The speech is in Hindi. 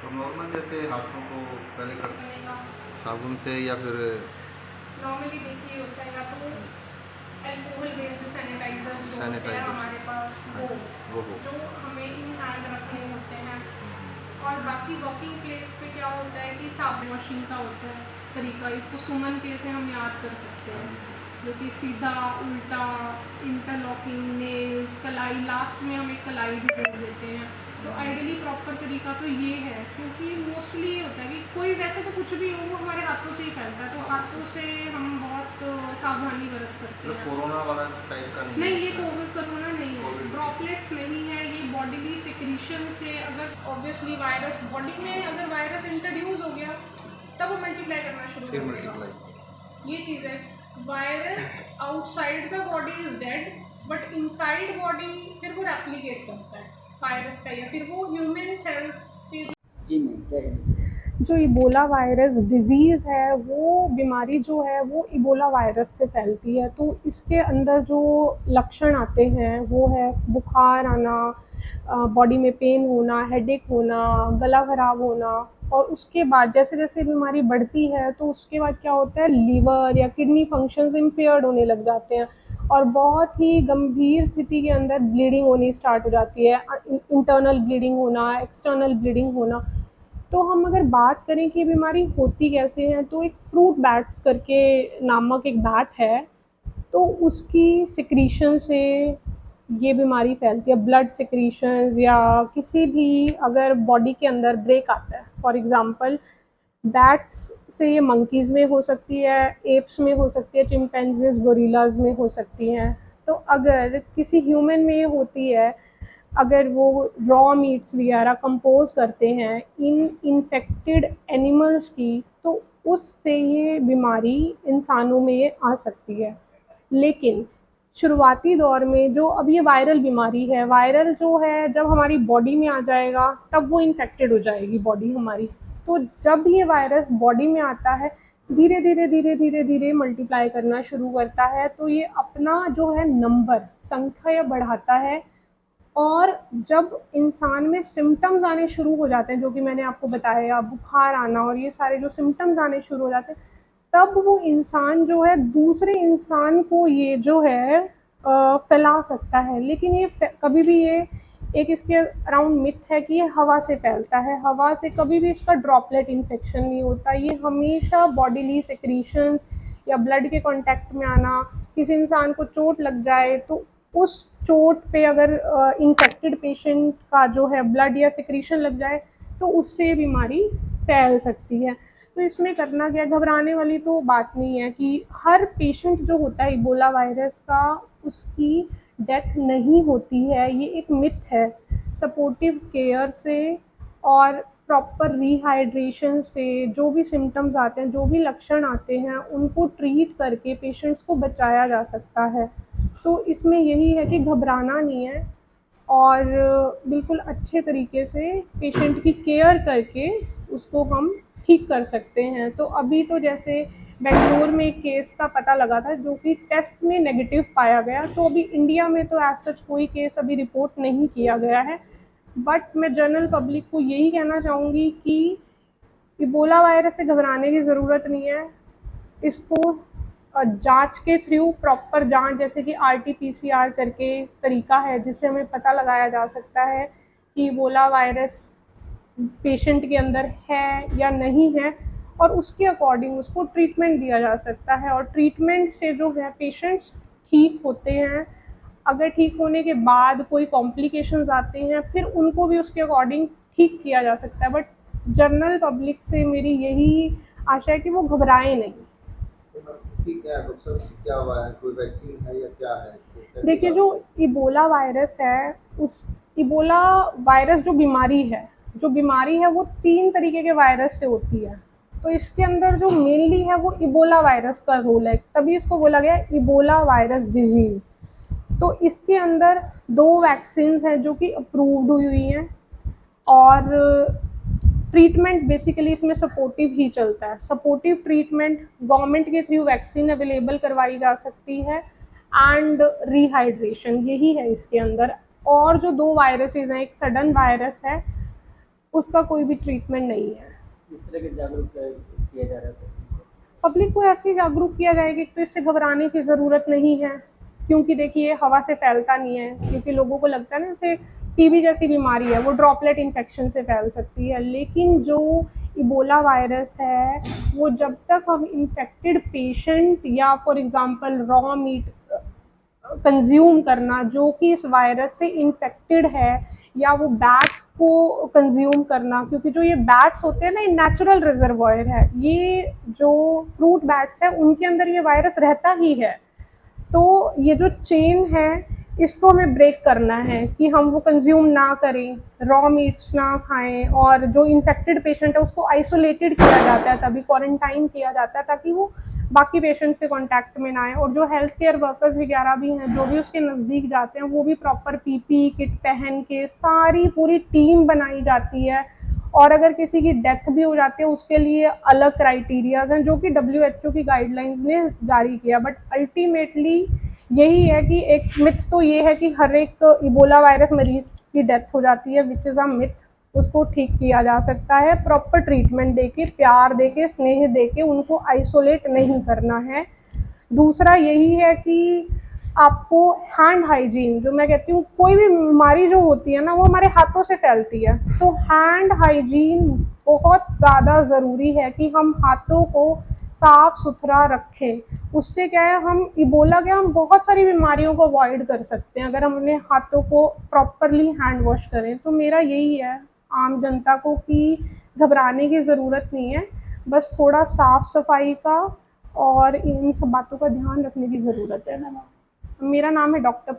तो नॉर्मल जैसे हाथों को पहले करते हैं साबुन से या फिर नॉर्मली देखिए होता है या तो अल्कोहल बेस्ड सैनिटाइजर जो होते हैं सैनिटाइजर हमारे पास वो हो जो हमें इन हैंड रखने होते हैं। और बाकी वर्किंग प्लेस पे क्या होता है कि साबुन मशीन का होता है तरीका, इसको सुमन के से हम याद कर सकते हैं, जो कि सीधा उल्टा इंटरलॉकिंग नेल्स कलाई, लास्ट में हम एक कलाई भी जोड़ देते हैं। तो आइडियली प्रॉपर तरीका तो ये है, क्योंकि मोस्टली ये होता है कि कोई वैसे तो कुछ भी हो वो हमारे हाथों से ही फैलता है, तो हाथों से हम बहुत सावधानी बरत सकते हैं। कोरोना वाला टाइप का नहीं, ये कोविड कोरोना नहीं है, ड्रॉपलेट्स नहीं है, ये बॉडीली सिक्रीशन से, अगर ऑब्वियसली वायरस बॉडी में अगर वायरस इंट्रोड्यूस हो गया तब वो मल्टीप्लाई करना शुरू कर देगा। ये चीज़ है, virus outside the body is dead but inside body फिर वो रेप्लिकेट करता है वायरस का, या फिर वो ह्यूमन सेल्स पे। जी मैम, क्या है? जो इबोला वायरस डिज़ीज़ है, वो बीमारी जो है वो इबोला वायरस से फैलती है। तो इसके अंदर जो लक्षण आते हैं वो है बुखार आना, बॉडी में पेन होना, हेडेक होना, गला ख़राब होना, और उसके बाद जैसे जैसे बीमारी बढ़ती है तो उसके बाद क्या होता है, लीवर या किडनी फंक्शंस इम्पेयर्ड होने लग जाते हैं और बहुत ही गंभीर स्थिति के अंदर ब्लीडिंग होनी स्टार्ट हो जाती है, इंटरनल ब्लीडिंग होना, एक्सटर्नल ब्लीडिंग होना। तो हम अगर बात करें कि ये बीमारी होती कैसे है, तो एक फ्रूट बैट्स करके नामक एक बैट है, तो उसकी सिक्रीशन से ये बीमारी फैलती है। ब्लड सिक्रीशंस या किसी भी अगर बॉडी के अंदर ब्रेक आता है, फॉर एग्ज़ाम्पल बैट्स से ये मंकीज़ में हो सकती है, एप्स में हो सकती है, चिंपैंजीज़, गोरिल्लाज़ में हो सकती हैं। तो अगर किसी ह्यूमन में ये होती है, अगर वो रॉ मीट्स वगैरह कंपोज करते हैं इन इन्फेक्टेड एनिमल्स की, तो उससे ये बीमारी इंसानों में ये आ सकती है। लेकिन शुरुआती दौर में जो अब ये वायरल बीमारी है, वायरल जो है जब हमारी बॉडी में आ जाएगा तब वो इन्फेक्टेड हो जाएगी बॉडी हमारी। तो जब ये वायरस बॉडी में आता है, धीरे धीरे धीरे धीरे धीरे मल्टीप्लाई करना शुरू करता है, तो ये अपना जो है नंबर संख्या बढ़ाता है। और जब इंसान में सिम्पटम्स आने शुरू हो जाते हैं, जो कि मैंने आपको बताया, बुखार आना और ये सारे जो सिम्पटम्स आने शुरू हो जाते हैं, तब वो इंसान जो है दूसरे इंसान को ये जो है फैला सकता है। लेकिन ये कभी भी ये एक इसके अराउंड मिथ है कि ये हवा से फैलता है, हवा से कभी भी इसका ड्रॉपलेट इन्फेक्शन नहीं होता। ये हमेशा बॉडीली सेक्रीशंस या ब्लड के कांटेक्ट में आना, किसी इंसान को चोट लग जाए तो उस चोट पे अगर इन्फेक्टेड पेशेंट का जो है ब्लड या सिक्रीशन लग जाए तो उससे बीमारी फैल सकती है। तो इसमें करना क्या, घबराने वाली तो बात नहीं है कि हर पेशेंट जो होता है इबोला वायरस का, उसकी डेथ नहीं होती है, ये एक मिथ है। सपोर्टिव केयर से और प्रॉपर रिहाइड्रेशन से जो भी सिम्टम्स आते हैं, जो भी लक्षण आते हैं, उनको ट्रीट करके पेशेंट्स को बचाया जा सकता है। तो इसमें यही है कि घबराना नहीं है और बिल्कुल अच्छे तरीके से पेशेंट की केयर करके उसको हम ठीक कर सकते हैं। तो अभी तो जैसे बेंगलोर में एक केस का पता लगा था जो कि टेस्ट में नेगेटिव पाया गया, तो अभी इंडिया में तो एज सच कोई केस अभी रिपोर्ट नहीं किया गया है। बट मैं जनरल पब्लिक को यही कहना चाहूँगी कि इबोला वायरस से घबराने की ज़रूरत नहीं है। इसको जांच के थ्रू, प्रॉपर जांच जैसे कि आरटी-पीसीआर करके तरीका है जिससे हमें पता लगाया जा सकता है कि इबोला वायरस पेशेंट के अंदर है या नहीं है, और उसके अकॉर्डिंग उसको ट्रीटमेंट दिया जा सकता है। और ट्रीटमेंट से जो है पेशेंट्स ठीक होते हैं। अगर ठीक होने के बाद कोई कॉम्प्लिकेशंस आते हैं फिर उनको भी उसके अकॉर्डिंग ठीक किया जा सकता है। बट जनरल पब्लिक से मेरी यही आशा है कि वो घबराएं नहीं। इसकी क्या डॉक्टर क्या हुआ है, कोई वैक्सीन है या क्या है? देखिए, जो इबोला वायरस है, उस इबोला वायरस जो बीमारी है जो बीमारी है वो 3 तरीके के वायरस से होती है। तो इसके अंदर जो मेनली है वो इबोला वायरस का रोल है, तभी इसको बोला गया इबोला वायरस डिजीज़। तो इसके अंदर 2 वैक्सीन्स हैं जो कि अप्रूव्ड हुई हैं, और ट्रीटमेंट बेसिकली इसमें सपोर्टिव ही चलता है। सपोर्टिव ट्रीटमेंट गवर्नमेंट के थ्रू वैक्सीन अवेलेबल करवाई जा सकती है, एंड रिहाइड्रेशन यही है इसके अंदर। और जो 2 वायरसेस हैं, एक सडन वायरस है, उसका कोई भी ट्रीटमेंट नहीं है। इस तरह के जागरूक किया जा रहा है पब्लिक को ऐसे ही जागरूक किया जाए कि तो इससे घबराने की ज़रूरत नहीं है, क्योंकि देखिए हवा से फैलता नहीं है, क्योंकि लोगों को लगता है ना जैसे टीबी जैसी बीमारी है वो ड्रॉपलेट इन्फेक्शन से फैल सकती है, लेकिन जो इबोला वायरस है वो जब तक हम इन्फेक्टेड पेशेंट या for example raw meat consume करना जो कि इस वायरस से इन्फेक्टेड है, या वो बैट्स को कंज्यूम करना, क्योंकि जो ये बैट्स होते हैं ना, ये नेचुरल रिजर्वायर है, ये जो फ्रूट बैट्स है उनके अंदर ये वायरस रहता ही है। तो ये जो चेन है इसको हमें ब्रेक करना है कि हम वो कंज्यूम ना करें, रॉ मीट्स ना खाएं, और जो इन्फेक्टेड पेशेंट है उसको आइसोलेटेड किया जाता है, तभी क्वारंटाइन किया जाता है ताकि वो बाकी पेशेंट्स के कांटेक्ट में ना आए। और जो हेल्थ केयर वर्कर्स वगैरह भी हैं जो भी उसके नज़दीक जाते हैं वो भी प्रॉपर पीपीई किट पहन के सारी पूरी टीम बनाई जाती है। और अगर किसी की डेथ भी हो जाती है उसके लिए अलग क्राइटेरियाज हैं जो कि WHO की गाइडलाइंस ने जारी किया। बट अल्टीमेटली यही है कि एक मिथ तो ये है कि हर एक इबोला वायरस मरीज की डेथ हो जाती है, विच इज़ अ मिथ। उसको ठीक किया जा सकता है प्रॉपर ट्रीटमेंट देके, प्यार देके, स्नेह देके, उनको आइसोलेट नहीं करना है। दूसरा यही है कि आपको हैंड हाइजीन, जो मैं कहती हूँ कोई भी बीमारी जो होती है ना वो हमारे हाथों से फैलती है, तो हैंड हाइजीन बहुत ज़्यादा ज़रूरी है कि हम हाथों को साफ़ सुथरा रखें। उससे क्या है, हम इबोला क्या हम बहुत सारी बीमारियों को अवॉइड कर सकते हैं अगर हम अपने हाथों को प्रॉपरली हैंड वॉश करें। तो मेरा यही है आम जनता को कि घबराने की ज़रूरत नहीं है, बस थोड़ा साफ़ सफाई का और इन सब बातों का ध्यान रखने की ज़रूरत है। मेरा नाम है डॉक्टर